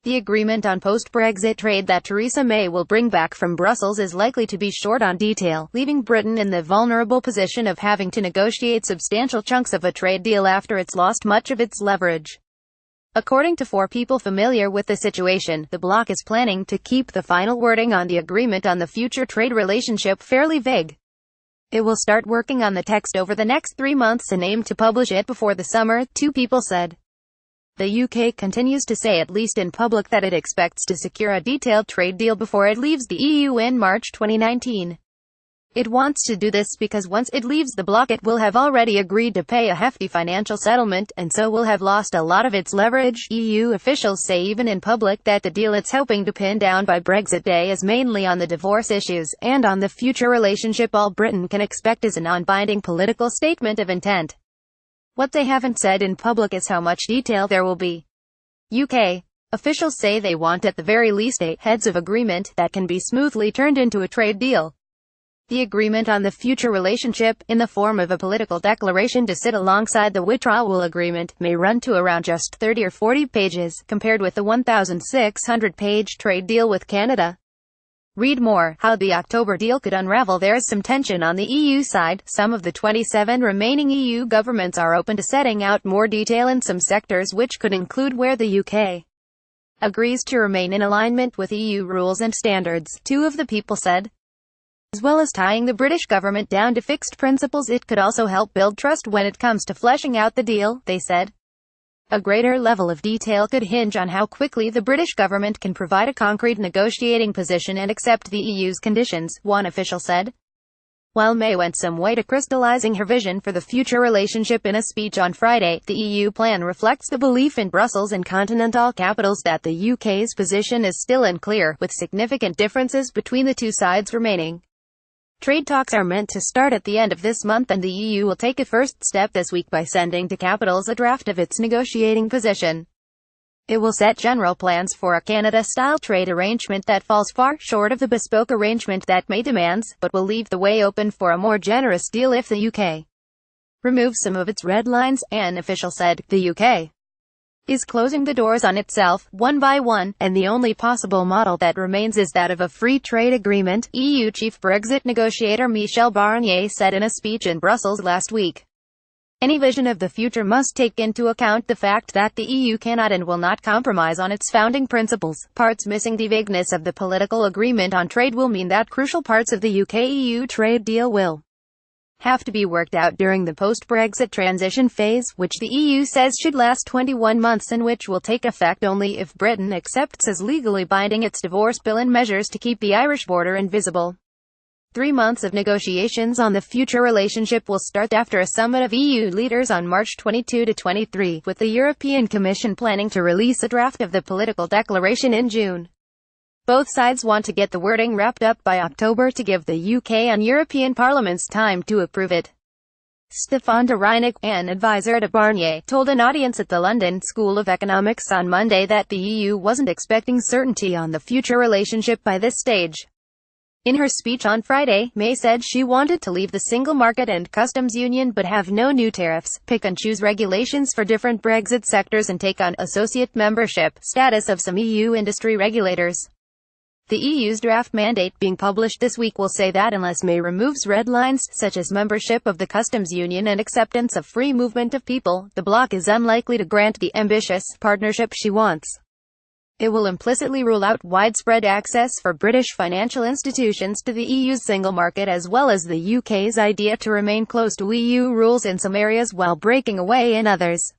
The agreement on post-Brexit trade that Theresa May will bring back from Brussels is likely to be short on detail, leaving Britain in the vulnerable position of having to negotiate substantial chunks of a trade deal after it's lost much of its leverage. According to 4 people familiar with the situation, the bloc is planning to keep the final wording on the agreement on the future trade relationship fairly vague. It will start working on the text over the next 3 months and aim to publish it before the summer, 2 people said. The UK continues to say, at least in public, that it expects to secure a detailed trade deal before it leaves the EU in March 2019. It wants to do this because once it leaves the bloc it will have already agreed to pay a hefty financial settlement, and so will have lost a lot of its leverage. EU officials say even in public that the deal it's hoping to pin down by Brexit Day is mainly on the divorce issues, and on the future relationship all Britain can expect is a non-binding political statement of intent. What they haven't said in public is how much detail there will be. UK officials say they want at the very least a heads of agreement that can be smoothly turned into a trade deal. The agreement on the future relationship, in the form of a political declaration to sit alongside the withdrawal agreement, may run to around just 30 or 40 pages, compared with the 1,600-page trade deal with Canada. Read more, how the October deal could unravel. There's some tension on the EU side. Some of the 27 remaining EU governments are open to setting out more detail in some sectors, which could include where the UK agrees to remain in alignment with EU rules and standards, 2 of the people said. As well as tying the British government down to fixed principles, it could also help build trust when it comes to fleshing out the deal, they said. A greater level of detail could hinge on how quickly the British government can provide a concrete negotiating position and accept the EU's conditions, one official said. While May went some way to crystallizing her vision for the future relationship in a speech on Friday, the EU plan reflects the belief in Brussels and continental capitals that the UK's position is still unclear, with significant differences between the two sides remaining. Trade talks are meant to start at the end of this month, and the EU will take a first step this week by sending to capitals a draft of its negotiating position. It will set general plans for a Canada-style trade arrangement that falls far short of the bespoke arrangement that May demands, but will leave the way open for a more generous deal if the UK removes some of its red lines, an official said. The UK is closing the doors on itself, one by one, and the only possible model that remains is that of a free trade agreement, EU chief Brexit negotiator Michel Barnier said in a speech in Brussels last week. Any vision of the future must take into account the fact that the EU cannot and will not compromise on its founding principles. Parts missing. The vagueness of the political agreement on trade will mean that crucial parts of the UK-EU trade deal will have to be worked out during the post-Brexit transition phase, which the EU says should last 21 months and which will take effect only if Britain accepts as legally binding its divorce bill and measures to keep the Irish border invisible. 3 months of negotiations on the future relationship will start after a summit of EU leaders on March 22 to 23, with the European Commission planning to release a draft of the political declaration in June. Both sides want to get the wording wrapped up by October to give the UK and European Parliaments time to approve it. Stefan de Reinek, an advisor to Barnier, told an audience at the London School of Economics on Monday that the EU wasn't expecting certainty on the future relationship by this stage. In her speech on Friday, May said she wanted to leave the single market and customs union but have no new tariffs, pick and choose regulations for different Brexit sectors and take on associate membership status of some EU industry regulators. The EU's draft mandate being published this week will say that unless May removes red lines, such as membership of the customs union and acceptance of free movement of people, the bloc is unlikely to grant the ambitious partnership she wants. It will implicitly rule out widespread access for British financial institutions to the EU's single market, as well as the UK's idea to remain close to EU rules in some areas while breaking away in others.